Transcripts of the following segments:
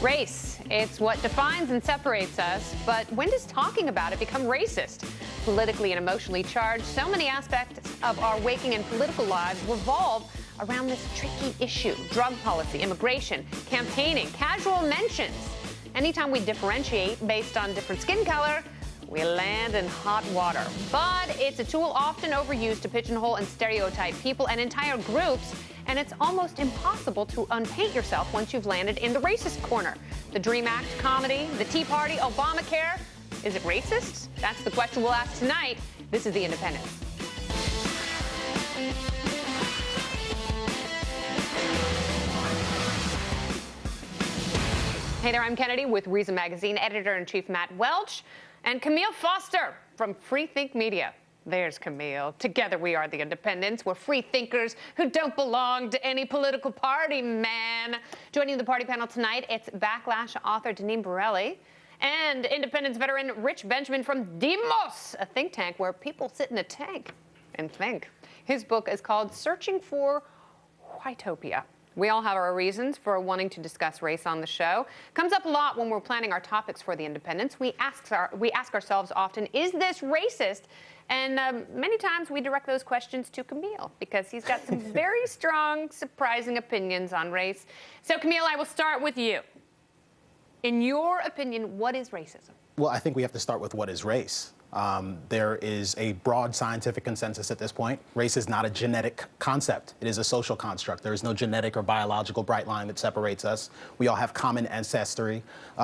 Race, it's what defines and separates us, but when does talking about it become racist? Politically and emotionally charged, so many aspects of our waking and political lives revolve around this tricky issue. Drug policy, immigration, campaigning, casual mentions. Anytime we differentiate based on different skin color, we land in hot water. But it's a tool often overused to pigeonhole and stereotype people and entire groups, and it's almost impossible to unpaint yourself once you've landed in the racist corner. The Dream Act comedy, the Tea Party, Obamacare, is it racist? That's the question we'll ask tonight. This is The Independent. Hey there, I'm Kennedy with Reason Magazine editor-in-chief Matt Welch and Kmele Foster from Free Think Media. There's Kmele. Together we are The Independents. We're free thinkers who don't belong to any political party, man. Joining the party panel tonight, it's Backlash author Deneen Borelli and Independence veteran Rich Benjamin from Demos, a think tank where people sit in a tank and think. His book is called Searching for Whitopia. We all have our reasons for wanting to discuss race on the show. Comes up a lot when we're planning our topics for The Independents. We ask ourselves often, is this racist? And many times we direct those questions to Kmele because he's got some very strong, surprising opinions on race. So Kmele, I will start with you. In your opinion, what is racism? Well, I think we have to start with what is race. There is a broad scientific consensus at this point. Race is not a genetic concept. It is a social construct. There is no genetic or biological bright line that separates us. We all have common ancestry.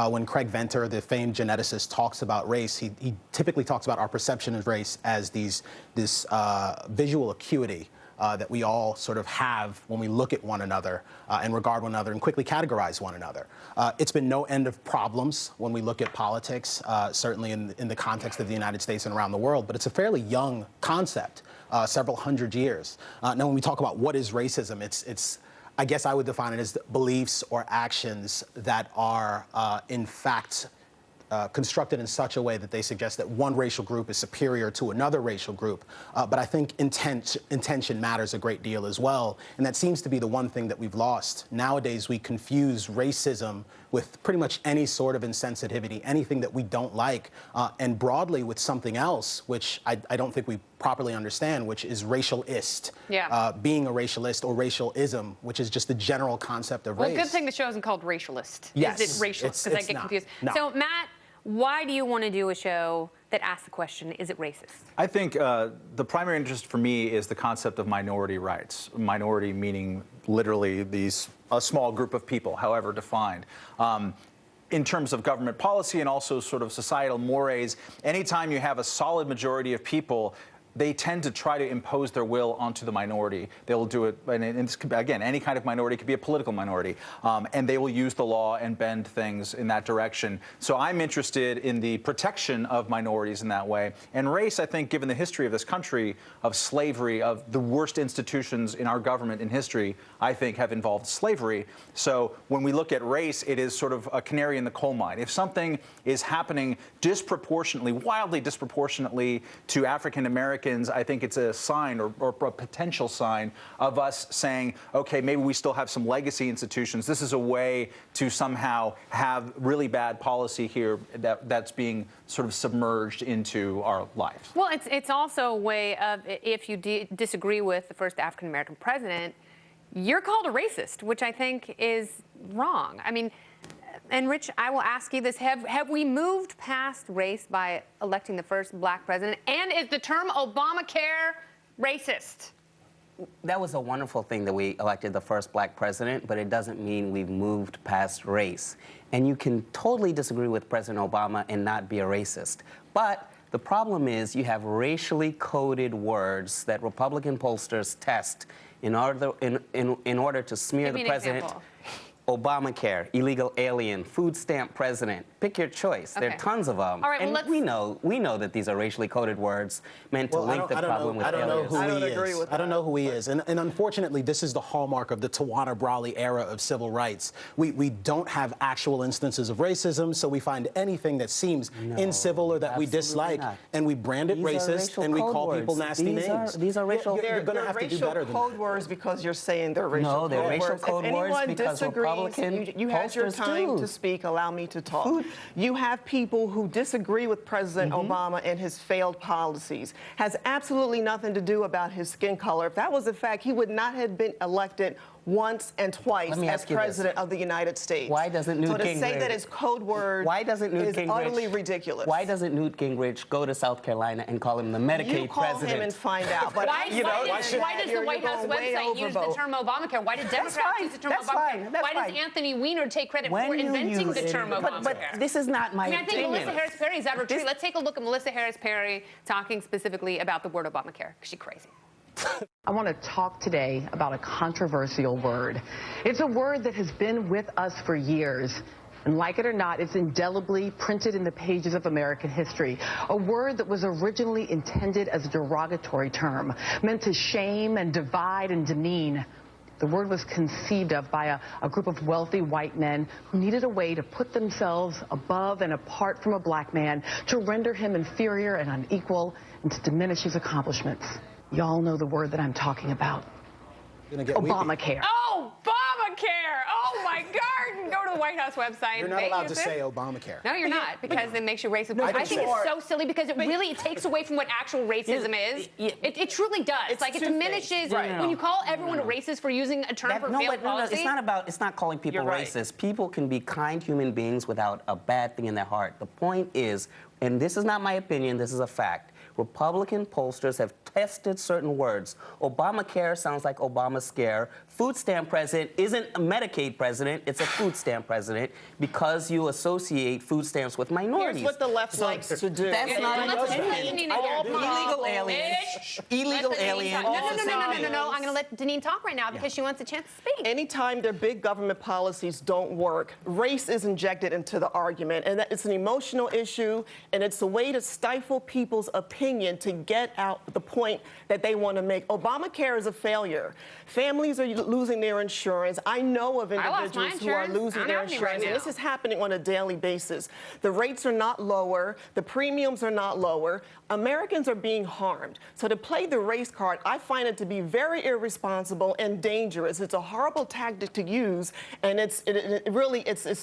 When Craig Venter, the famed geneticist, talks about race, he typically talks about our perception of race as this visual acuity that we all sort of have when we look at one another and regard one another and quickly categorize one another. It's been no end of problems when we look at politics, certainly in the context of the United States and around the world, but it's a fairly young concept, several hundred years. Now, when we talk about what is racism, it's I guess I would define it as beliefs or actions that are, in fact, constructed in such a way that they suggest that one racial group is superior to another racial group. But I think intention matters a great deal as well. And that seems to be the one thing that we've lost. Nowadays, we confuse racism with pretty much any sort of insensitivity, anything that we don't like, and broadly with something else, which I don't think we properly understand, which is racialist. Yeah. Being a racialist or racialism, which is just the general concept of race. Well, good thing the show isn't called Racialist. Yes. Is it racialist? Because I get confused. No. So, Matt, why do you want to do a show that asks the question, is it racist? I think the primary interest for me is the concept of minority rights. Minority meaning literally a small group of people, however defined. In terms of government policy and also sort of societal mores, anytime you have a solid majority of people, they tend to try to impose their will onto the minority. They will do it, and this could, again, any kind of minority could be a political minority, and they will use the law and bend things in that direction. So I'm interested in the protection of minorities in that way. And race, I think, given the history of this country, of slavery, of the worst institutions in our government in history, I think have involved slavery. So when we look at race, it is sort of a canary in the coal mine. If something is happening disproportionately, wildly disproportionately to African Americans, I think it's a sign or a potential sign of us saying, okay, maybe we still have some legacy institutions. This is a way to somehow have really bad policy here that's being sort of submerged into our lives. Well, it's also a way of, if you disagree with the first African American president, you're called a racist, which I think is wrong. I mean, and Rich, I will ask you this. Have we moved past race by electing the first black president? And is the term Obamacare racist? That was a wonderful thing that we elected the first black president, but it doesn't mean we've moved past race. And you can totally disagree with President Obama and not be a racist. But the problem is you have racially coded words that Republican pollsters test in order to smear the president. Example. Obamacare, illegal alien, food stamp president. Pick your choice. There are tons of them. All right, well, and we know that these are racially coded words meant to link the problem with aliens. I don't know who he is. And unfortunately, this is the hallmark of the Tawana Brawley era of civil rights. We don't have actual instances of racism, so we find anything that seems incivil or that we dislike, and we brand it racist, and we call people nasty names. These are racial. You're going to have to do better than that. They're racial code words because you're saying they're racial code words. No, they're racial code words because Republican you had your pollsters time too. to speak. Allow me to talk. You have people who disagree with President Obama and his failed policies. Has absolutely nothing to do about his skin color. If that was a fact, he would not have been elected once and twice as president of the United States. Why doesn't Newt Gingrich? So to say that his code word is utterly ridiculous. Why doesn't Newt Gingrich go to South Carolina and call him the Medicaid you call president? him and find out. But why does the White House website use the term Obamacare? Why did Democrats use the term Obamacare? Why does Anthony Weiner take credit for inventing the term Obamacare? But this is not my I think opinion. Melissa Harris Perry is out of her tree. Let's take a look at Melissa Harris Perry talking specifically about the word Obamacare, because she's crazy. I want to talk today about a controversial word. It's a word that has been with us for years. And like it or not, it's indelibly printed in the pages of American history. A word that was originally intended as a derogatory term, meant to shame and divide and demean. The word was conceived of by a group of wealthy white men who needed a way to put themselves above and apart from a black man, to render him inferior and unequal, and to diminish his accomplishments. Y'all know the word that I'm talking about. Obamacare. Obamacare! Oh my God! Go to the White House website. You're not allowed to say Obamacare. No, you're not, because it makes you racist. I think it's so silly because it really takes away from what actual racism is. It truly does. It diminishes when you call everyone a racist for using a term for failed policy. It's not calling people racist. People can be kind human beings without a bad thing in their heart. The point is, and this is not my opinion, this is a fact, Republican pollsters have tested certain words. Obamacare sounds like Obama scare. Food stamp president isn't a Medicaid president, it's a food stamp president, because you associate food stamps with minorities. Here's what the left likes to do. That's not an opinion. Illegal aliens. Illegal aliens. No. I'm going to let Deneen talk right now because she wants a chance to speak. Anytime their big government policies don't work, race is injected into the argument, and it's an emotional issue, and it's a way to stifle people's opinion to get out the point that they want to make. Obamacare is a failure. Families are losing their insurance. I know of individuals who are losing their insurance, and this is happening on a daily basis. The rates are not lower. The premiums are not lower. Americans are being harmed. So to play the race card, I find it to be very irresponsible and dangerous. It's a horrible tactic to use, and it's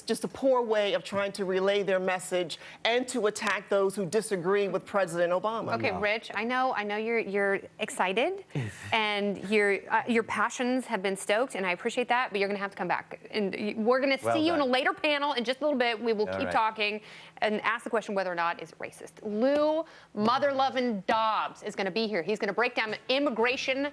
just a poor way of trying to relay their message and to attack those who disagree with President Obama. Okay, Rich, I know you're excited and your passions have been stoked, and I appreciate that, but you're going to have to come back. And we're going to see you in a later panel in just a little bit. We will keep talking and ask the question whether or not it's racist. Lou Mother-loving Dobbs is going to be here. He's going to break down immigration.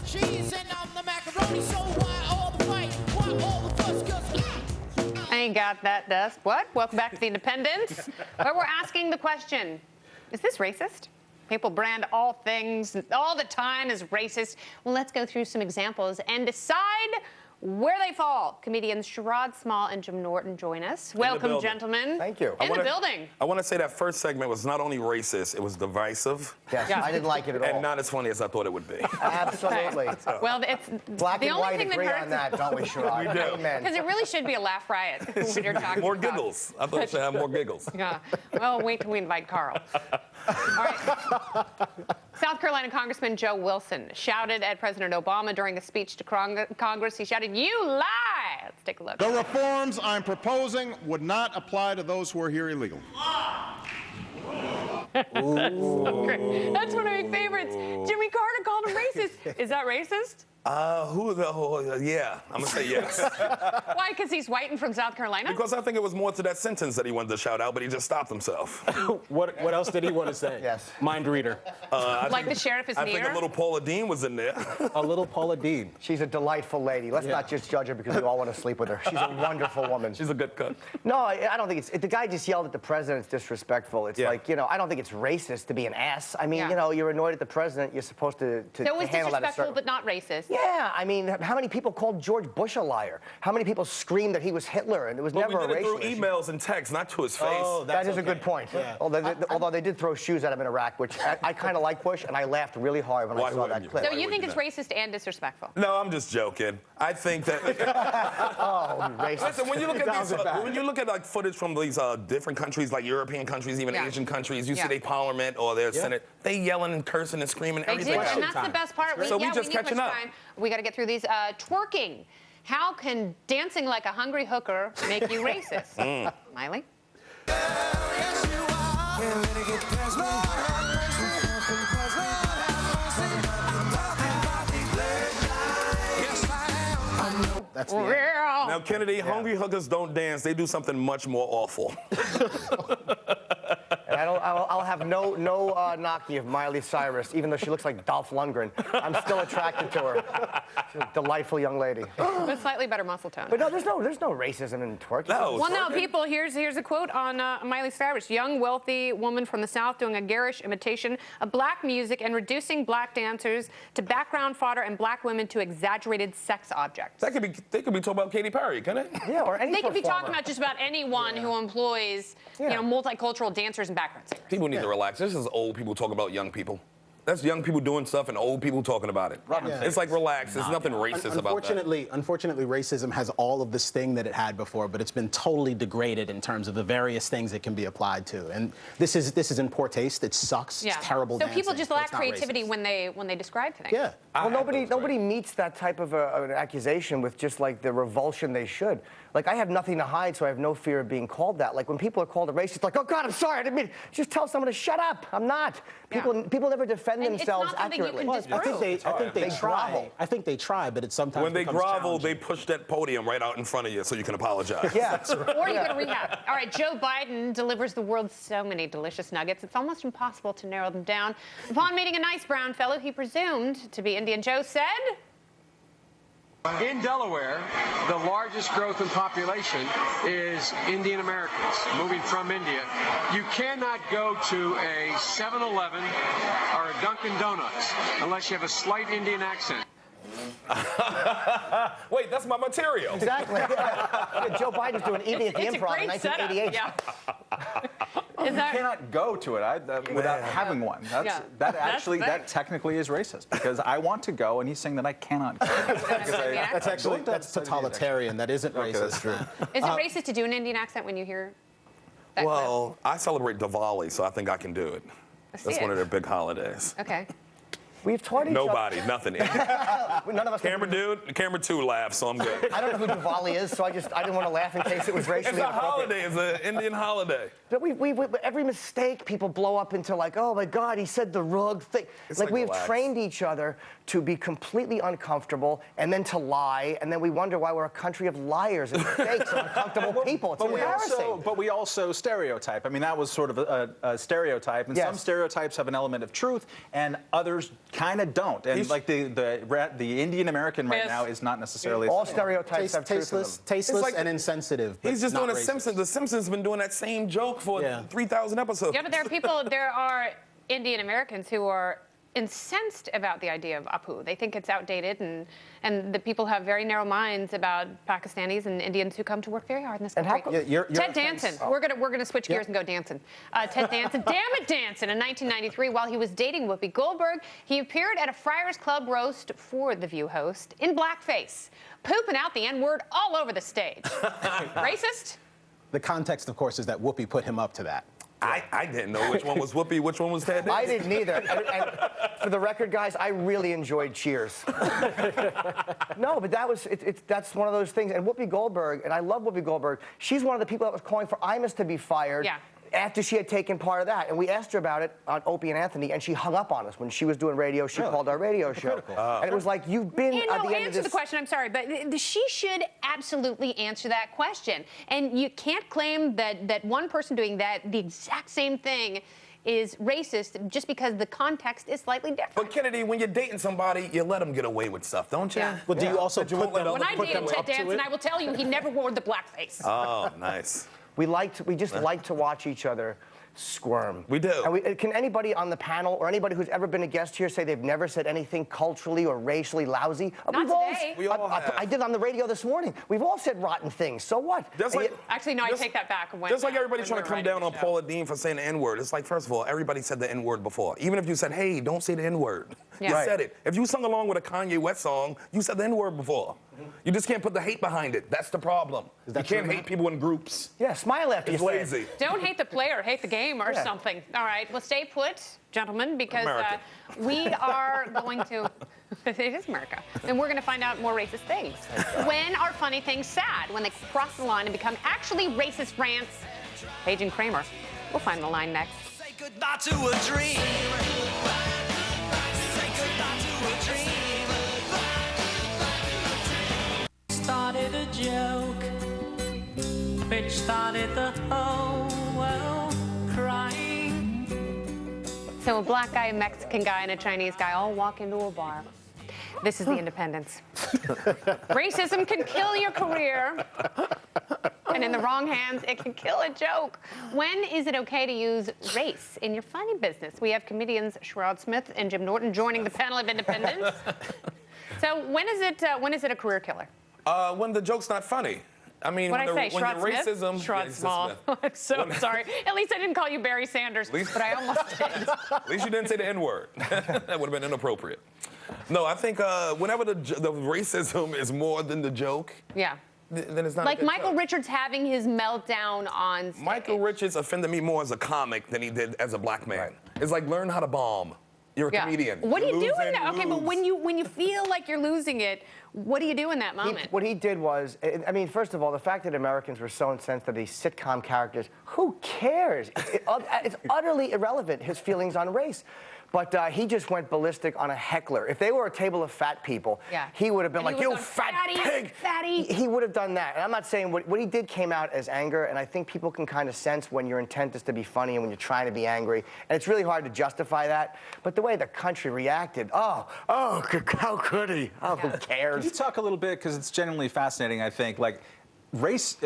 Cheese and I'm the macaroni, so why all the fight? Why all the fuss? 'Cause I ain't got that dust. What? Welcome back to the Independence, where we're asking the question, is this racist? People brand all things all the time as racist. Well, let's go through some examples and decide where they fall. Comedians Sherrod Small and Jim Norton join us. Welcome, gentlemen. Thank you. In the building. I want to say that first segment was not only racist, it was divisive. Yes, I didn't like it at all. And not as funny as I thought it would be. Absolutely. Well, it's Black the and only white thing agree that on that, don't we, Sherrod? We do. Amen. Because it really should be a laugh riot when you're talking More about. giggles. I thought it should have more giggles. Yeah. Well, wait till we invite Carl. All right. South Carolina Congressman Joe Wilson shouted at President Obama during a speech to Congress. He shouted, "You lie!" Let's take a look. The reforms I'm proposing would not apply to those who are here illegally. So great. That's one of my favorites. Jimmy Carter called him racist. Is that racist? Yeah, I'm gonna say yes. Why? Because he's white and from South Carolina? Because I think it was more to that sentence that he wanted to shout out, but he just stopped himself. What else did he want to say? Yes. Mind reader. Like the sheriff is I near? think a little Paula Dean was in there. A little Paula Dean. She's a delightful lady. Let's not just judge her because we all want to sleep with her. She's a wonderful woman. She's a good cook. No, I don't think it's... The guy just yelled at the president. It's disrespectful. It's like, I don't think it's racist to be an ass. I mean, you're annoyed at the president. You're supposed to So it was handle that a disrespectful, certain... but not racist. Yeah, I mean, how many people called George Bush a liar? How many people screamed that he was Hitler and it was never a racial through issue? emails and texts, not to his face. Oh, That is a good point. Yeah. Although they did throw shoes at him in Iraq, which I kind of like Bush, and I laughed really hard when I saw that clip. So you think it's racist and disrespectful? No, I'm just joking. I think that. Oh, racist. Listen, when you look at these, when you look at like footage from these different countries, like European countries, even Asian countries, you see their parliament or their senate, they yelling and cursing and screaming They everything. do, and that's the best part. So we just need catching much up. time. We got to get through these. Twerking. How can dancing like a hungry hooker make you racist? Miley? That's the end. Now, Kennedy, hungry hookers don't dance. They do something much more awful. And I'll have no knocking of Miley Cyrus, even though she looks like Dolph Lundgren. I'm still attracted to her. She's a delightful young lady. With slightly better muscle tone. But no, there's no racism in twerking. No. Well, no, people, here's a quote on Miley Cyrus. Young, wealthy woman from the South doing a garish imitation of black music and reducing black dancers to background fodder and black women to exaggerated sex objects. They could be talking about Katy Perry, couldn't it? Yeah, or any They could be performer. talking about just about anyone who employs, multicultural dancers and background singers. People need to relax. This is old people talking about young people. That's young people doing stuff and old people talking about it. Yeah. It's like relax. There's nothing racist about that. Unfortunately, racism has all of the sting that it had before, but it's been totally degraded in terms of the various things it can be applied to. And this is in poor taste. It sucks. Yeah. It's terrible. So people dancing, just but lack it's not creativity racist. when they describe things. Yeah. Well, nobody meets that type of an accusation with just like the revulsion they should. Like, I have nothing to hide, so I have no fear of being called that. Like, when people are called a racist, like, oh God, I'm sorry, I didn't mean. Just tell someone to shut up. I'm not. People never defend And it's not themselves something you can accurately. disprove. I think they try. grovel. I think they try, but it's sometimes When they becomes grovel, they challenging. push that podium right out in front of you so you can apologize. Yeah. Or you go to rehab. All right, Joe Biden delivers the world so many delicious nuggets, it's almost impossible to narrow them down. Upon meeting a nice brown fellow he presumed to be Indian, Joe said, in Delaware, the largest growth in population is Indian Americans moving from India. You cannot go to a 7-Eleven or a Dunkin' Donuts unless you have a slight Indian accent. Wait, that's my material. Exactly. Yeah, Joe Biden's doing Eating at the it's a Improv in great setup. 1988. Yeah. Is You that, cannot go to it without having one. That technically is racist because I want to go and he's saying that I cannot go. That's totalitarian. That isn't racist. is it racist to do an Indian accent when you hear that Well, I celebrate Diwali, so I think I can do it. clip? That's one of their big holidays. Okay. We've taught each Nobody, nothing. other. None of us. Camera 2 laughs, so I'm good. I don't know who Diwali is, so I didn't want to laugh in case it was racially It's a inappropriate. holiday. It's an Indian holiday. But every mistake, people blow up into like, oh my God, he said the wrong thing. It's Like like, we've relax. trained each other to be completely uncomfortable and then to lie, and then we wonder why we're a country of liars and fakes and uncomfortable people. It's embarrassing. But we also stereotype. I mean, that was sort of a stereotype, and some Yes. stereotypes have an element of truth, and others kind of don't. And like the Indian American right Yes. now is not necessarily All stereotypes have truth in Tasteless, them. tasteless, like- and insensitive. But He's just not doing racist. Simpsons. The Simpsons been doing that same joke for 3,000 episodes. Yeah, but there are Indian Americans who are incensed about the idea of Apu. They think it's outdated, and the people have very narrow minds about Pakistanis and Indians who come to work very hard in this And country. how You're Ted offense- Danson. We're gonna switch gears and go Danson. Ted Danson, damn it, Danson! In 1993, while he was dating Whoopi Goldberg, he appeared at a Friars Club roast for The View host in blackface, pooping out the N-word all over the stage. Racist? The context, of course, is that Whoopi put him up to that. I didn't know which one was Whoopi, which one was Ted Danson. I didn't either. And for the record, guys, I really enjoyed Cheers. No, but that's one of those things. And Whoopi Goldberg, and I love Whoopi Goldberg, she's one of the people that was calling for Imus to be fired. Yeah. After she had taken part of that. And we asked her about it on Opie and Anthony, and she hung up on us. When she was doing radio, she called our radio show. And it was like, you've been You at know, the end of answer this. the question. I'm sorry, but she should absolutely answer that question. And you can't claim that one person doing that, the exact same thing, is racist just because the context is slightly different. But Kennedy, when you're dating somebody, you let them get away with stuff, don't you? Yeah. Well, do you also But you won't let them When I put dated them Ted up to Danson, it? I will tell you he never wore the blackface. Oh, nice. We just like to watch each other squirm. We do. And can anybody on the panel or anybody who's ever been a guest here say they've never said anything culturally or racially lousy? Not today. We all have. I did on the radio this morning. We've all said rotten things. So what? Actually, no, I take that back. Just like everybody's trying to come down on Paula Deen for saying the N-word. It's like, first of all, everybody said the N-word before. Even if you said, hey, don't say the N-word. Yeah. You Right. said it. If you sung along with a Kanye West song, you said the N-word before. You just can't put the hate behind it. That's the problem. You can't hate people in groups. Yeah, smile after it's you say lazy. it. Don't hate the player, hate the game or something. All right, well, stay put, gentlemen, because we are going to... It is America. And we're going to find out more racist things. When are funny things sad? When they cross the line and become actually racist rants? Paige and Kramer. We'll find the line next. Say goodbye to a dream. Say goodbye to a dream. Started a joke, which started the whole world crying. So a black guy, a Mexican guy, and a Chinese guy all walk into a bar. This is the Independence. Racism can kill your career, and in the wrong hands, it can kill a joke. When is it okay to use race in your funny business? We have comedians Sherrod Smith and Jim Norton joining the panel of independents. So when is it a career killer? When the joke's not funny. I mean, What'd I say? when Sherrod your Smith? racism... Sherrod Yeah, Small. I'm so sorry. At least I didn't call you Barry Sanders, but I almost did. At least you didn't say the N-word. That would have been inappropriate. No, I think whenever the racism is more than the joke, yeah, then it's not like a good Michael joke. Richards having his meltdown on stage. Michael Richards offended me more as a comic than he did as a black man. It's like learn how to bomb. You're a comedian. What do you Lose do in and that? Okay, but lose. when you feel like you're losing it, what do you do in that moment? What he did was, I mean, first of all, the fact that Americans were so incensed at these sitcom characters, who cares? It's utterly irrelevant, his feelings on race. But he just went ballistic on a heckler. If they were a table of fat people, he would have been And like, he you was going, fat "Fatty, pig. fatty." He would have done that. And I'm not saying what he did came out as anger, and I think people can kind of sense when your intent is to be funny and when you're trying to be angry. And it's really hard to justify that. But the way the country reacted, oh, how could he? Oh, who cares? Can you talk a little bit, because it's genuinely fascinating, I think, like,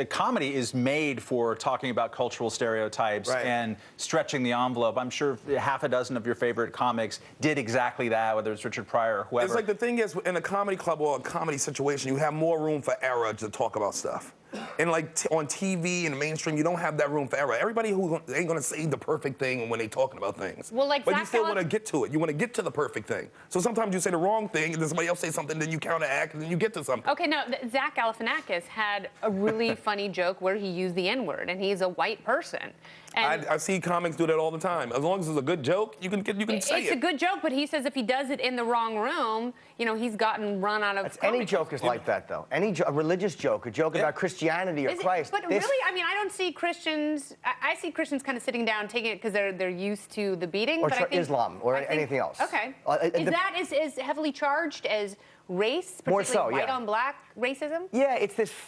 comedy is made for talking about cultural stereotypes and stretching the envelope. I'm sure half a dozen of your favorite comics did exactly that, whether it's Richard Pryor or whoever. It's like the thing is, in a comedy club or a comedy situation, you have more room for error to talk about stuff. And like on TV and mainstream, you don't have that room for error. Everybody who ain't gonna say the perfect thing when they talking about things. Well, like but you Zach still want to get to it. You want to get to the perfect thing. So sometimes you say the wrong thing, and then somebody else say something, then you counteract, and then you get to something. Okay, now Zach Galifianakis had a really funny joke where he used the N-word, and he's a white person. And I see comics do that all the time. As long as it's a good joke, you can say it. It's a good joke, but he says if he does it in the wrong room, you know, he's gotten run out of. Any joke is like that, though. A religious joke, a joke about Christianity or Christ. But really, I mean, I don't see Christians. I see Christians kind of sitting down, taking it because they're used to the beating. Or but I think, Islam or anything else. Okay. Is that as heavily charged as race, More so, particularly white on black racism? Yeah,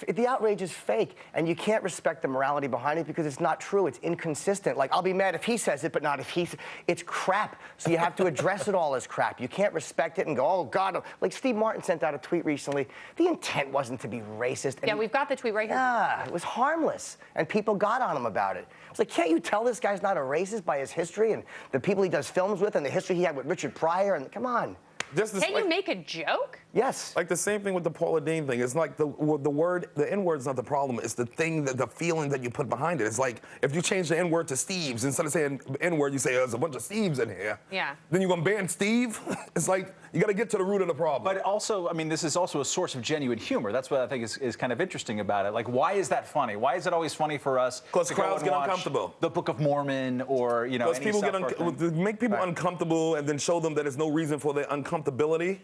the outrage is fake, and you can't respect the morality behind it because it's not true. It's inconsistent. Like, I'll be mad if he says it, but not if he's. It's crap. So you have to address it all as crap. You can't respect it and go, oh God. Like Steve Martin sent out a tweet recently. The intent wasn't to be racist. Yeah, we've got the tweet right here. Yeah, it was harmless, and people got on him about it. It's like, can't you tell this guy's not a racist by his history and the people he does films with and the history he had with Richard Pryor? And come on. Can you make a joke? Yes. Like the same thing with the Paula Deen thing. It's like the word, the N-word's not the problem. It's the thing, the feeling that you put behind it. It's like if you change the N-word to Steve's, instead of saying N-word, you say there's a bunch of Steves in here. Yeah. Then you're gonna ban Steve? It's like you got to get to the root of the problem. But also, I mean, this is also a source of genuine humor. That's what I think is kind of interesting about it. Like, why is that funny? Why is it always funny for us? Because to crowds go and get watch uncomfortable. The Book of Mormon, or you know, Because any people South Park thing. make people uncomfortable and then show them that there's no reason for their uncomfortability.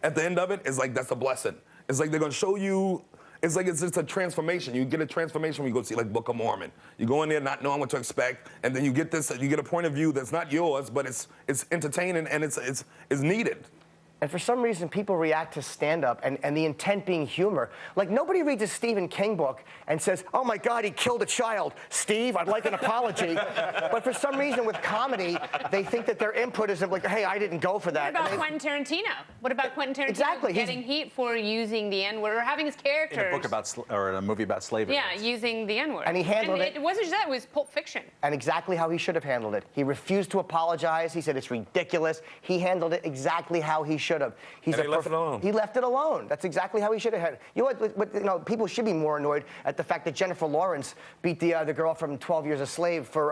At the end of it, it's like that's a blessing. It's like they're gonna show you. It's like it's just a transformation. You get a transformation when you go see like Book of Mormon. You go in there not knowing what to expect, and then you get this. You get a point of view that's not yours, but it's entertaining and it's needed. And for some reason, people react to stand-up and the intent being humor. Like, nobody reads a Stephen King book and says, oh my God, he killed a child. Steve, I'd like an apology. But for some reason with comedy, they think that their input is like, hey, I didn't go for that. What about Quentin Tarantino? What about Quentin Tarantino Exactly. getting heat for using the N-word or having his characters... In a book about, or in a movie about slavery. Yeah, using the N-word. And he handled it. It wasn't just that, it was Pulp Fiction. And exactly how he should have handled it. He refused to apologize. He said it's ridiculous. He handled it exactly how he should have. And he left it alone. He left it alone. That's exactly how he should have had it. You know what? You know, people should be more annoyed at the fact that Jennifer Lawrence beat the girl from 12 Years a Slave for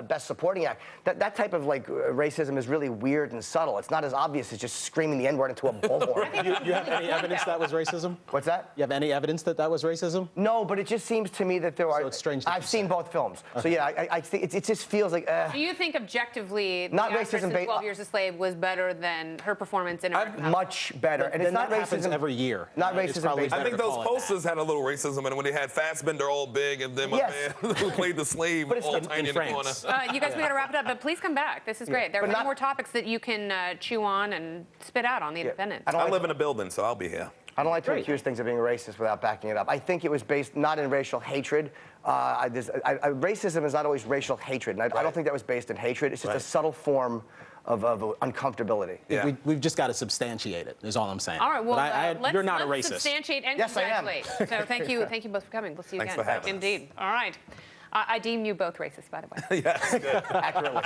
Best Supporting Act. That type of like racism is really weird and subtle. It's not as obvious as just screaming the N-word into a bullhorn. You have any evidence that was racism? What's that? You have any evidence that that was racism? No, but it just seems to me that there are. So it's strange that I've you seen say. both films. So yeah, I think it just feels like. Do you think objectively Not the actress racism in 12 Years a Slave was better than her performance in American Hustle? Much better, and it's Then not that happens racism every year. Not It's racism probably based. I better think to those call it that. posters had a little racism in it when they had Fassbender all big and then my Yes. man who played the slave But it's all in tiny in the corner. France. You guys, we got to wrap it up, but please come back. This is great. There are But many not- more topics that you can chew on and spit out on the Independent. I don't I like live in a building, so I'll be here. I don't like to accuse things of being racist without backing it up. I think it was based not in racial hatred. Racism is not always racial hatred, and I don't think that was based in hatred. It's just a subtle form of uncomfortability. Yeah. We've just got to substantiate it, is all I'm saying. All right, well, But you're not a let's racist. substantiate and Yes, I am. congratulate. So thank you both for coming. We'll see you Thanks again. for having us. Indeed. All right. I deem you both racist, by the way. Yes, good. Accurately.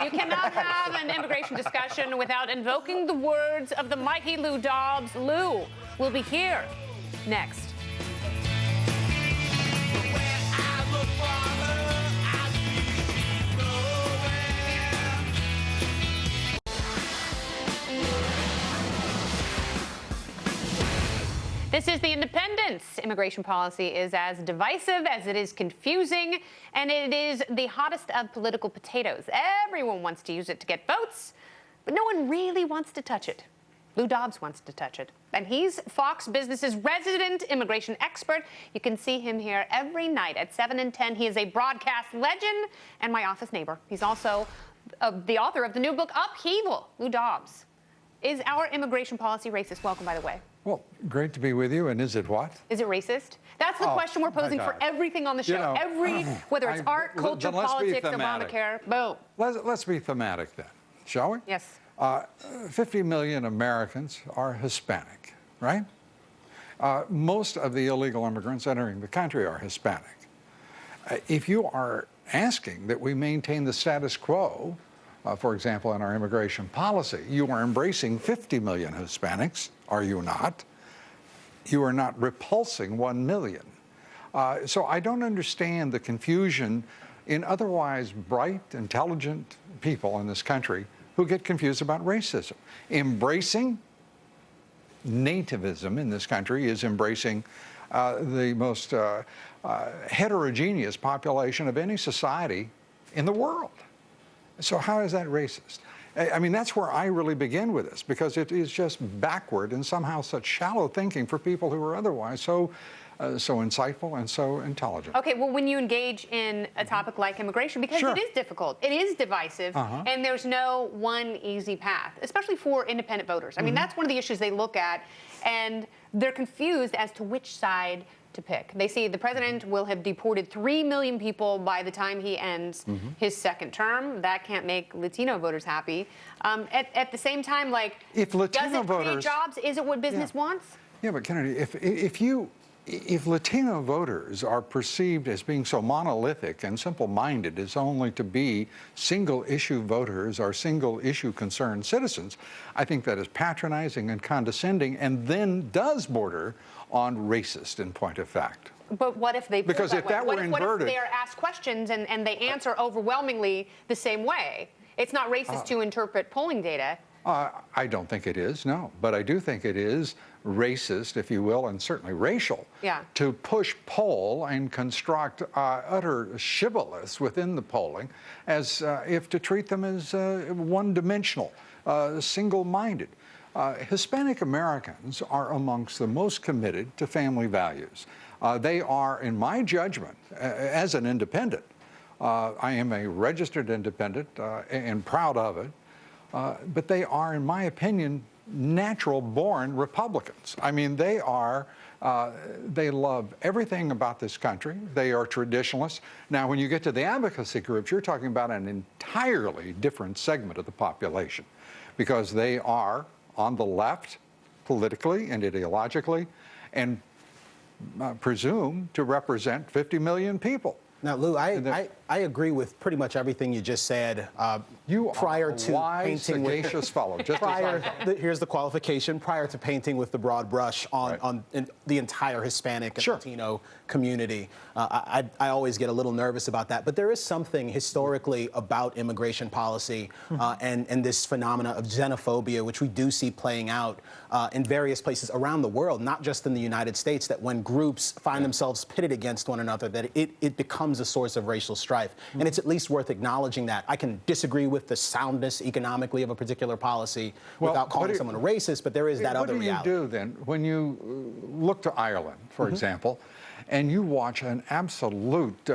You cannot have an immigration discussion without invoking the words of the mighty Lou Dobbs. Lou will be here next. This is The Independence. Immigration policy is as divisive as it is confusing, and it is the hottest of political potatoes. Everyone wants to use it to get votes, but no one really wants to touch it. Lou Dobbs wants to touch it, and he's Fox Business's resident immigration expert. You can see him here every night at 7 and 10. He is a broadcast legend and my office neighbor. He's also the author of the new book, Upheaval. Lou Dobbs. Is our immigration policy racist? Welcome, by the way. Well, great to be with you. And is it what? Is it racist? That's the question we're posing for everything on the show. You know, Whether it's art, culture, then let's be politics, thematic. Obamacare. Boom. Let's be thematic then, shall we? Yes. 50 million Americans are Hispanic, right? Most of the illegal immigrants entering the country are Hispanic. If you are asking that we maintain the status quo, for example, in our immigration policy, you are embracing 50 million Hispanics, are you not? You are not repulsing 1 million. So I don't understand the confusion in otherwise bright, intelligent people in this country who get confused about racism. Embracing nativism in this country is embracing the most heterogeneous population of any society in the world. So how is that racist? I mean, that's where I really begin with this, because it is just backward and somehow such shallow thinking for people who are otherwise so insightful and so intelligent. Okay, well, when you engage in a topic like immigration, because Sure. it is difficult, it is divisive, and there's no one easy path, especially for independent voters. I mean, that's one of the issues they look at, and they're confused as to which side to pick. They see the president will have deported 3 million people by the time he ends his second term. That can't make Latino voters happy. At the same time, like, If Latino does it create voters- jobs? Is it what business wants? Yeah, but Kennedy, if Latino voters are perceived as being so monolithic and simple-minded as only to be single-issue voters or single-issue concerned citizens, I think that is patronizing and condescending, and then does border on racist in point of fact. But what if they Because if that were what inverted- if they are asked questions and they answer overwhelmingly the same way? It's not racist to interpret polling data. I don't think it is, no. But I do think it is racist, if you will, and certainly racial, to push poll and construct utter shibboleths within the polling as if to treat them as one-dimensional, single-minded. Hispanic Americans are amongst the most committed to family values. They are, in my judgment, as an independent, I am a registered independent and proud of it, but they are, in my opinion, natural-born Republicans. I mean, they love everything about this country. They are traditionalists. Now, when you get to the advocacy groups, you're talking about an entirely different segment of the population, because they are on the left politically and ideologically, and presume to represent 50 million people. Now, Lou, I agree with pretty much everything you just said. You prior are a to wise, painting sagacious fellow. Just here's the qualification: prior to painting with the broad brush on the entire Hispanic and Latino community, I always get a little nervous about that. But there is something historically about immigration policy and this phenomena of xenophobia, which we do see playing out in various places around the world, not just in the United States. That when groups find themselves pitted against one another, that it becomes a source of racial strife. And it's at least worth acknowledging that. I can disagree with the soundness economically of a particular policy without calling someone a racist, but there is that other reality. What do you do then when you look to Ireland, for example, and you watch an absolute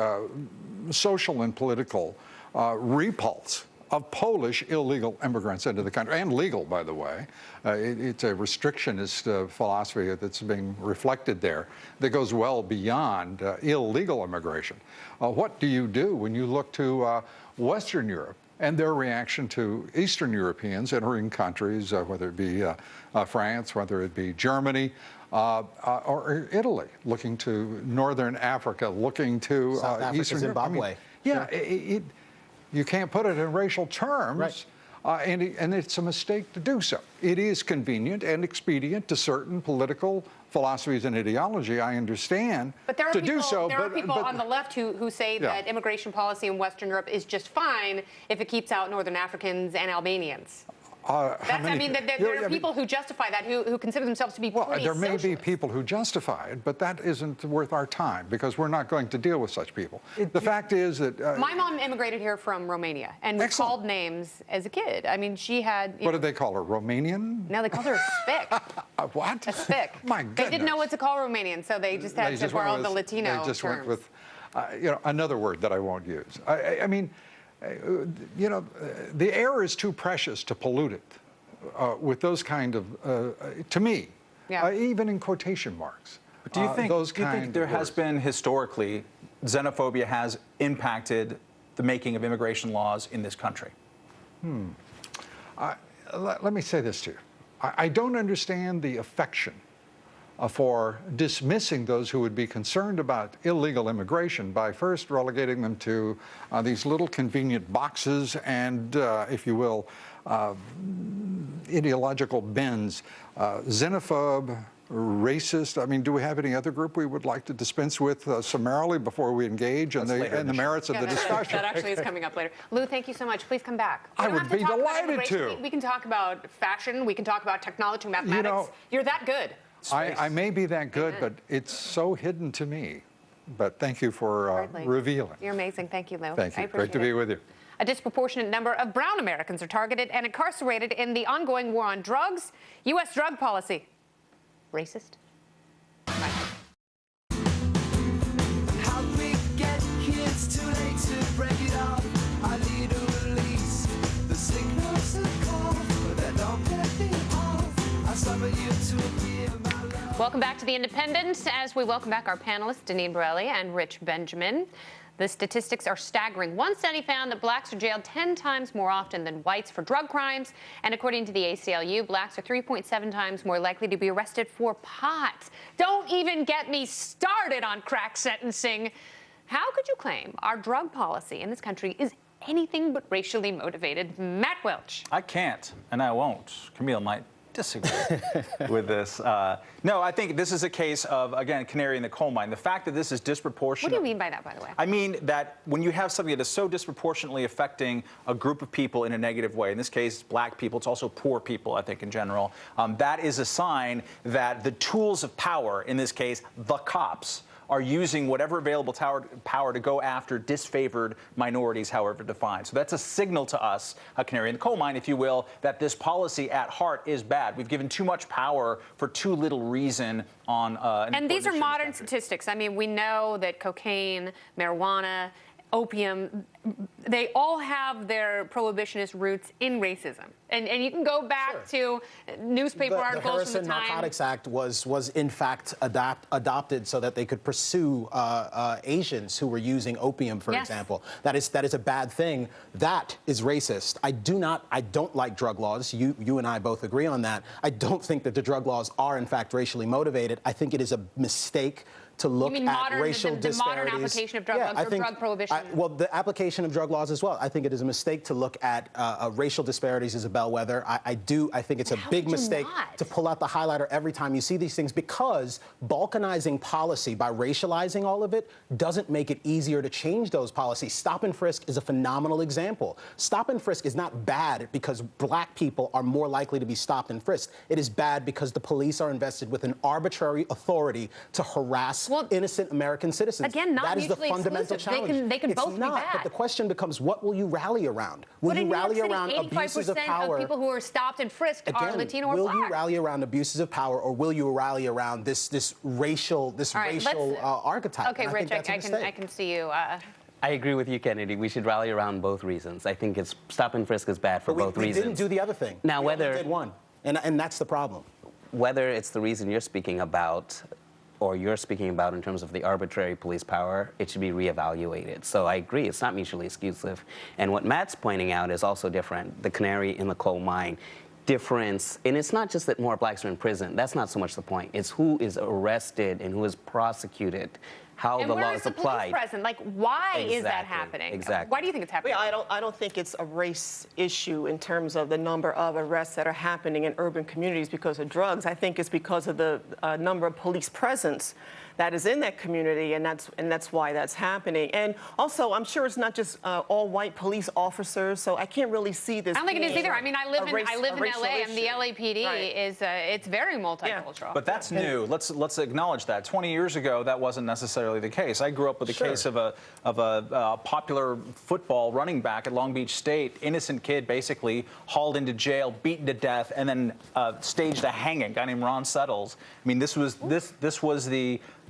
social and political repulse of Polish illegal immigrants into the country, and legal, by the way. It's a restrictionist philosophy that's being reflected there that goes well beyond illegal immigration. What do you do when you look to Western Europe and their reaction to Eastern Europeans entering countries, whether it be France, whether it be Germany, or Italy, looking to Northern Africa, looking to South Africa, Eastern Zimbabwe. Europe? I mean, you can't put it in racial terms, and it's a mistake to do so. It is convenient and expedient to certain political philosophies and ideology, I understand, but there are to people, do so. There are people on the left who say that immigration policy in Western Europe is just fine if it keeps out Northern Africans and Albanians. There are people who justify that, who consider themselves to be pretty there may socialist. be people who justify it, but that isn't worth our time, because we're not going to deal with such people. The fact is that... my mom immigrated here from Romania, and we called names as a kid. I mean, she had... What did they call her, Romanian? No, they called her a spick. What? A spick. My goodness. They didn't know what to call Romanian, so they just had to borrow the Latino They just terms. went with, another word that I won't use. I mean, the air is too precious to pollute it. With those kind of, to me, even in quotation marks. But do you think there has been historically, xenophobia has impacted the making of immigration laws in this country? Let me say this to you. I don't understand the affection for dismissing those who would be concerned about illegal immigration by first relegating them to these little convenient boxes and, if you will, ideological bends, xenophobe, racist. I mean, do we have any other group we would like to dispense with summarily before we engage in the merits of the discussion? That actually is coming up later. Lou, thank you so much. Please come back. I would be delighted to. We can talk about fashion. We can talk about technology, mathematics. You're that good. I may be that good, but it's so hidden to me. But thank you for revealing. You're amazing. Thank you, Lou. Thank you. Great to be with you. A disproportionate number of brown Americans are targeted and incarcerated in the ongoing war on drugs. U.S. drug policy. Racist? Welcome back to The Independent, as we welcome back our panelists, Deneen Borelli and Rich Benjamin. The statistics are staggering. One study found that blacks are jailed 10 times more often than whites for drug crimes. And according to the ACLU, blacks are 3.7 times more likely to be arrested for pot. Don't even get me started on crack sentencing. How could you claim our drug policy in this country is anything but racially motivated? Matt Welch. I can't, and I won't. Kmele might disagree with this. No, I think this is a case of, again, canary in the coal mine. The fact that this is disproportionate. What do you mean by that, by the way? I mean that when you have something that is so disproportionately affecting a group of people in a negative way, in this case, black people, it's also poor people, I think, in general, that is a sign that the tools of power, in this case, the cops, are using whatever available power to go after disfavored minorities, however defined. So that's a signal to us, a canary in the coal mine, if you will, that this policy at heart is bad. We've given too much power for too little reason on and these are modern statistics. I mean, we know that cocaine, marijuana, opium, they all have their prohibitionist roots in racism. And you can go back to newspaper articles the Harrison from the time. Narcotics Act was in fact adopted so that they could pursue Asians who were using opium, for example. That is a bad thing. That is racist. I don't like drug laws. You and I both agree on that. I don't think that the drug laws are in fact racially motivated. I think it is a mistake to look at racial disparities. The modern application of drug laws or drug prohibition? Well, the application of drug laws as well. I think it is a mistake to look at racial disparities as a bellwether. I think it's a big mistake to pull out the highlighter every time you see these things, because balkanizing policy by racializing all of it doesn't make it easier to change those policies. Stop and frisk is a phenomenal example. Stop and frisk is not bad because black people are more likely to be stopped and frisked. It is bad because the police are invested with an arbitrary authority to harass innocent American citizens. Again, not that is the mutually fundamental exclusive. challenge. They can it's both not, be bad. But the question becomes, what will you rally around? Will you rally around abuses of power? Of people who are stopped and frisked are Latino or Black. Will you rally around abuses of power, or will you rally around this racial archetype? Okay, Rich, I can see you. I agree with you, Kennedy. We should rally around both reasons. I think stop and frisk is bad for both reasons. We didn't do the other thing. Now, we only did one, and that's the problem. Whether it's the reason you're speaking about, or you're speaking about in terms of the arbitrary police power, it should be reevaluated. So I agree, it's not mutually exclusive. And what Matt's pointing out is also different. The canary in the coal mine. Difference, and it's not just that more blacks are in prison. That's not so much the point. It's who is arrested and who is prosecuted, how the law is applied. And where is the police present? Like, why is that happening? Exactly. Why do you think it's happening? I don't think it's a race issue in terms of the number of arrests that are happening in urban communities because of drugs. I think it's because of the number of police presence that is in that community, and that's why that's happening. And also, I'm sure it's not just all white police officers, so I can't really see this. I don't think it is either. I mean, I live in LA, and the LAPD is it's very multicultural. But that's new. Let's acknowledge that. 20 years ago, that wasn't necessarily the case. I grew up with a case of a popular football running back at Long Beach State, innocent kid, basically hauled into jail, beaten to death, and then staged a hanging. A guy named Ron Settles. I mean, this was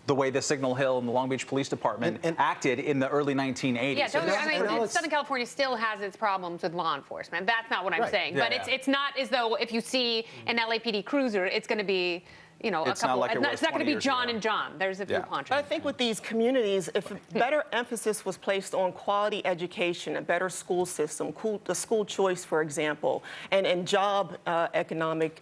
the way the Signal Hill and the Long Beach Police Department acted in the early 1980s. Yeah, I mean, Southern California still has its problems with law enforcement. That's not what I'm saying. But it's not as though if you see an LAPD cruiser, it's going to be, a couple. It's not going to be John and John. There's a few ponchos. But I think with these communities, if better emphasis was placed on quality education, a better school system, the school choice, for example, and job economic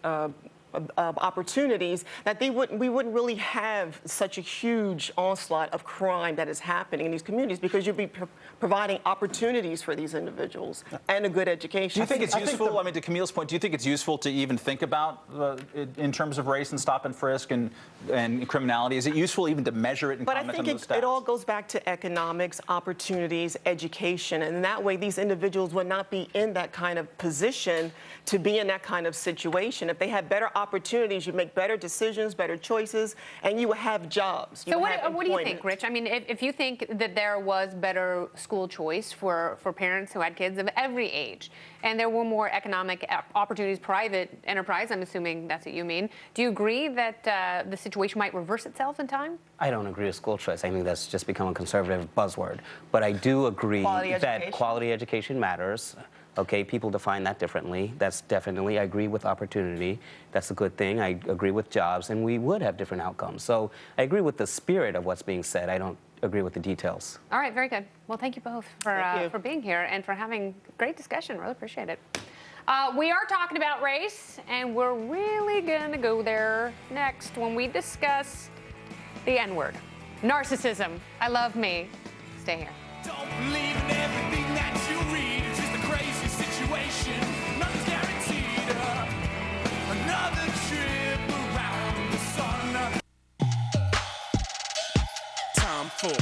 opportunities, that we wouldn't really have such a huge onslaught of crime that is happening in these communities, because you'd be providing opportunities for these individuals and a good education. Do you think it's useful? I mean, to Camille's point, do you think it's useful to even think about in terms of race and stop and frisk and criminality? Is it useful even to measure it and comment on those stats? But I think it all goes back to economics, opportunities, education, and that way these individuals would not be in that kind of position to be in that kind of situation. If they had better opportunities, you make better decisions, better choices, and you would have jobs. So what do you think, Rich? I mean, if you think that there was better school choice for parents who had kids of every age, and there were more economic opportunities, private enterprise, I'm assuming that's what you mean, do you agree that the situation might reverse itself in time? I don't agree with school choice. I think that's just become a conservative buzzword. But I do agree that quality education matters. Okay, people define that differently. That's definitely, I agree with opportunity. That's a good thing. I agree with jobs, and we would have different outcomes. So I agree with the spirit of what's being said. I don't agree with the details. All right, very good. Well, thank you both for being here and for having great discussion. Really appreciate it. We are talking about race, and we're really gonna go there next when we discuss the N-word. Narcissism. I love me. Stay here. Don't believe in everything that you read. It's just a crazy situation. Nothing's guaranteed. Another trip around the sun. Time for.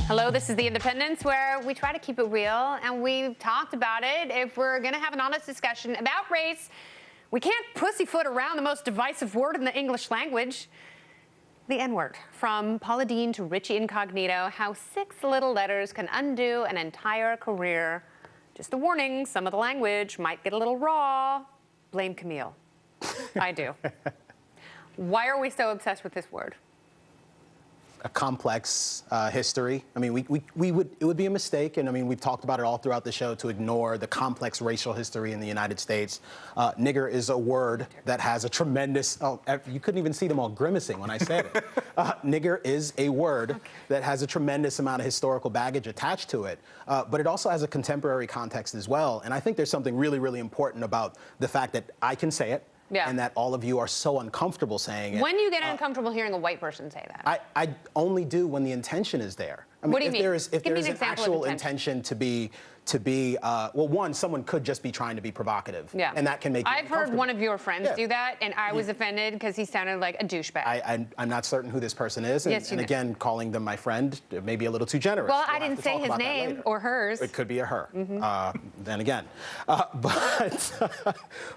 Hello, this is The Independence, where we try to keep it real, and we've talked about it. If we're going to have an honest discussion about race, we can't pussyfoot around the most divisive word in the English language. The N-word. From Paula Deen to Richie Incognito, how 6 little letters can undo an entire career. Just a warning, some of the language might get a little raw. Blame Camille. I do. Why are we so obsessed with this word? a complex history. I mean, it would be a mistake, and I mean, we've talked about it all throughout the show, to ignore the complex racial history in the United States. Nigger is a word that has a tremendous, you couldn't even see them all grimacing when I said it. Nigger is a word that has a tremendous amount of historical baggage attached to it, but it also has a contemporary context as well. And I think there's something really, really important about the fact that I can say it, and that all of you are so uncomfortable saying it. When do you get uncomfortable hearing a white person say that? I only do when the intention is there. I mean, What do you mean? If there is an actual intention to be, well, one, someone could just be trying to be provocative. Yeah. And that can make you I've heard one of your friends Yeah. do that, and I was offended because he sounded like a douchebag. I'm not certain who this person is, and, Yes, you and know. again, calling them my friend may be a little too generous. Well, We'll I have didn't to say talk his about that name later. or hers. It could be a her. Then again,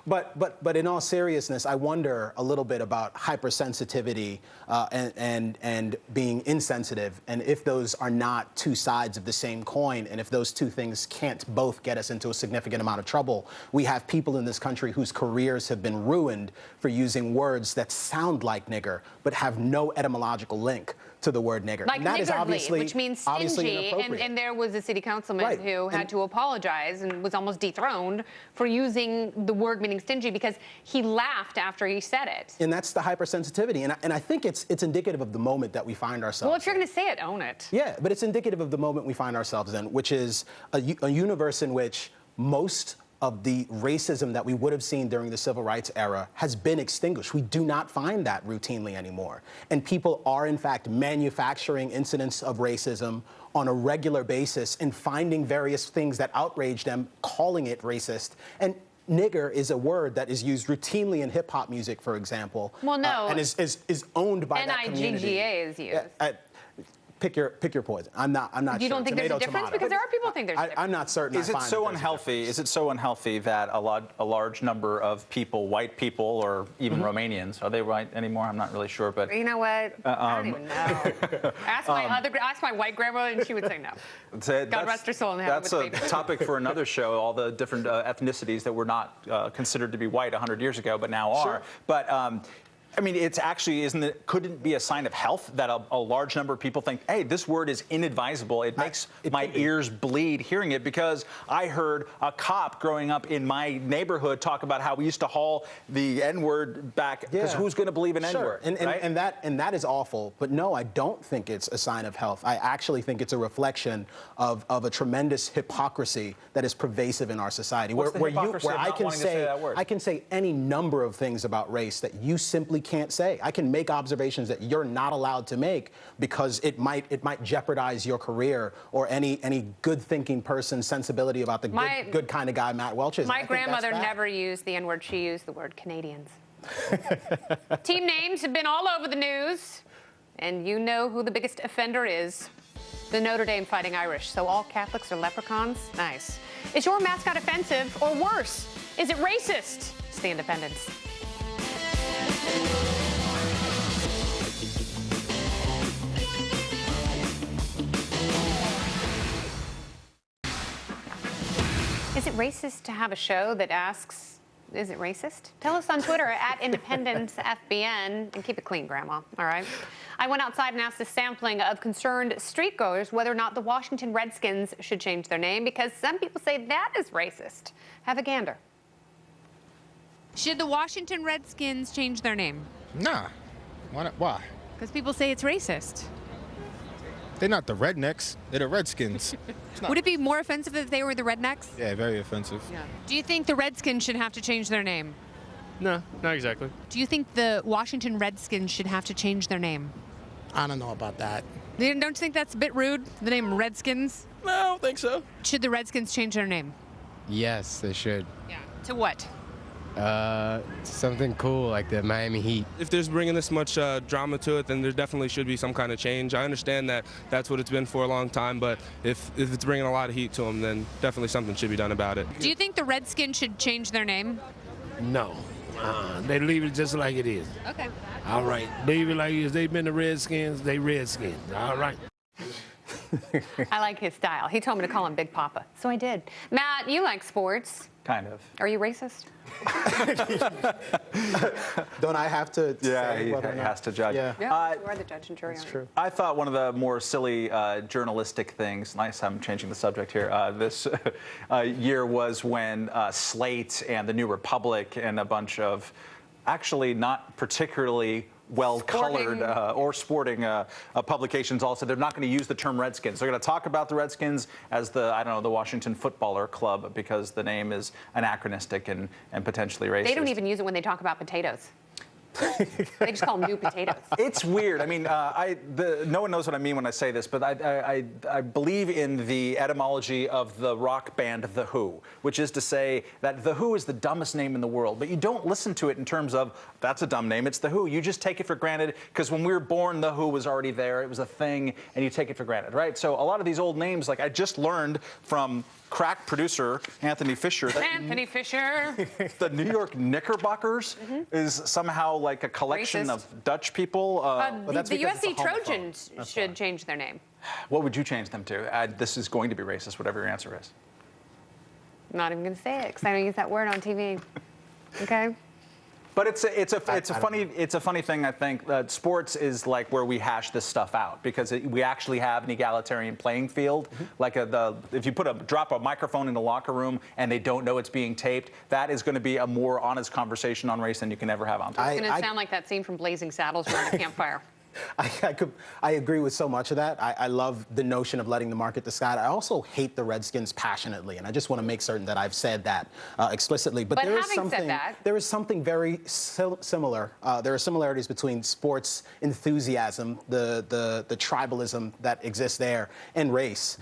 but in all seriousness, I wonder a little bit about hypersensitivity and being insensitive, and if those are not two sides of the same coin, and if those two things can't both get us into a significant amount of trouble. We have people in this country whose careers have been ruined for using words that sound like nigger, but have no etymological link to the word nigger. Like and that is niggardly, obviously, which means obviously stingy, inappropriate. and there was a city councilman Right. who had to apologize and was almost dethroned for using the word meaning stingy because he laughed after he said it. And that's the hypersensitivity. And I think it's indicative of the moment that we find ourselves Well, if you're going to say it, own it. Yeah, but it's indicative of the moment we find ourselves in, which is a universe in which most of the racism that we would have seen during the civil rights era has been extinguished. We do not find that routinely anymore. And people are, in fact, manufacturing incidents of racism on a regular basis and finding various things that outrage them, calling it racist. And nigger is a word that is used routinely in hip-hop music, for example. Well, no. And is owned by that community. N-I-G-G-A is used. Pick your poison. I'm not You sure. don't think there's a Tomato, difference? tomato. Because there are people who think there's a difference. I'm not certain. Is it so unhealthy? Is it so unhealthy that a large number of people, white people, or even Romanians, are they white anymore? I'm not really sure, but You know what? I don't even know. Ask my white grandmother, and she would say no. God rest her soul in heaven. That's a topic for another show. All the different ethnicities that were not considered to be white 100 years ago, but now are. Sure. But I mean, it's actually, couldn't it be a sign of health that a large number of people think, hey, this word is inadvisable. It makes my ears bleed hearing it, because I heard a cop growing up in my neighborhood talk about how we used to haul the N-word back, because who's going to believe an N-word? And that is awful. But no, I don't think it's a sign of health. I actually think it's a reflection of a tremendous hypocrisy that is pervasive in our society. What's the hypocrisy of not wanting to say that word? I can say any number of things about race that you simply can't say. I can make observations that you're not allowed to make because it might jeopardize your career or any good thinking person's sensibility about the good kind of guy Matt Welch is. My grandmother never used the N-word. She used the word Canadians. Team names have been all over the news, and you know who the biggest offender is. The Notre Dame Fighting Irish. So all Catholics are leprechauns? Nice. Is your mascot offensive, or worse, is it racist? It's The Independents. Is it racist to have a show that asks, is it racist? Tell us on Twitter at IndependenceFBN, and keep it clean, Grandma, all right? I went outside and asked a sampling of concerned streetgoers whether or not the Washington Redskins should change their name, because some people say that is racist. Have a gander. Should the Washington Redskins change their name? Nah. Why not? Why? Because people say it's racist. They're not the Rednecks. They're the Redskins. Would it be more offensive if they were the Rednecks? Yeah, very offensive. Yeah. Do you think the Redskins should have to change their name? No, not exactly. Do you think the Washington Redskins should have to change their name? I don't know about that. Don't you think that's a bit rude, the name Redskins? No, I don't think so. Should the Redskins change their name? Yes, they should. Yeah. To what? Something cool like the Miami Heat. If there's bringing this much drama to it, then there definitely should be some kind of change. I understand that that's what it's been for a long time, but if it's bringing a lot of heat to them, then definitely something should be done about it. Do you think the Redskins should change their name? No. They leave it just like it is. Okay. All right. Leave it like it is. They've been the Redskins, they Redskins. All right. I like his style. He told me to call him Big Papa, so I did. Matt, you like sports. Kind of. Are you racist? Don't I have to Yeah, say he whether or not? has to judge. Yeah. You are the judge and jury. That's aren't true. I thought one of the more silly journalistic things, nice, I'm changing the subject here, this year was when Slate and the New Republic and a bunch of actually not particularly well-colored or sporting publications all said they're not going to use the term Redskins. They're going to talk about the Redskins as the, I don't know, the Washington Footballer Club because the name is anachronistic and potentially racist. They don't even use it when they talk about potatoes. They just call them new potatoes. It's weird. I mean, no one knows what I mean when I say this, but I believe in the etymology of the rock band The Who, which is to say that The Who is the dumbest name in the world, but you don't listen to it in terms of, that's a dumb name, it's The Who. You just take it for granted because when we were born, The Who was already there. It was a thing, and you take it for granted, right? So a lot of these old names, like I just learned from crack producer Anthony Fisher. Anthony Fisher. The New York Knickerbockers is somehow like a collection Racist. of Dutch people. The USC Trojans should change their name. What would you change them to? This is going to be racist, whatever your answer is. I'm not even going to say it because I don't use that word on TV. Okay? But it's a funny thing. I think that sports is like where we hash this stuff out because we actually have an egalitarian playing field. Like if you drop a microphone in the locker room and they don't know it's being taped, that is going to be a more honest conversation on race than you can ever have on TV. It's going to sound like that scene from Blazing Saddles around a campfire. I agree with so much of that. I love the notion of letting the market decide. I also hate the Redskins passionately, and I just want to make certain that I've said that explicitly. But there is something very similar. There are similarities between sports enthusiasm, the tribalism that exists there, and race.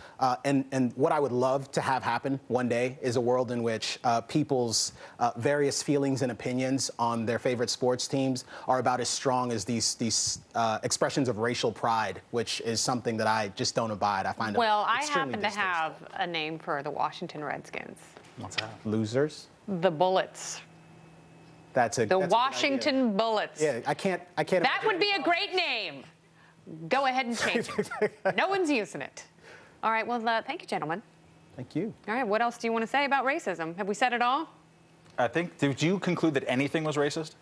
And what I would love to have happen one day is a world in which people's various feelings and opinions on their favorite sports teams are about as strong as these expressions of racial pride, which is something that I just don't abide. I find well, I happen to have a name for the Washington Redskins. What's that? Losers? The Bullets. That's a Washington Bullets. Yeah, I can't. That would be a great name. Go ahead and change it. No one's using it. All right. Well, thank you, gentlemen. Thank you. All right. What else do you want to say about racism? Have we said it all? I think. Did you conclude that anything was racist?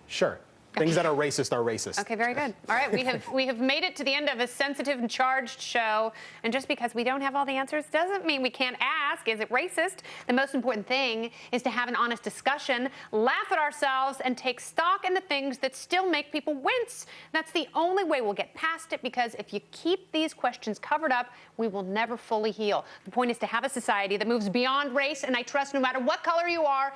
Sure. Things that are racist are racist. Okay, very good. All right, we have made it to the end of a sensitive and charged show, and just because we don't have all the answers doesn't mean we can't ask, is it racist? The most important thing is to have an honest discussion, laugh at ourselves, and take stock in the things that still make people wince. That's the only way we'll get past it, because if you keep these questions covered up, we will never fully heal. The point is to have a society that moves beyond race, and I trust no matter what color you are,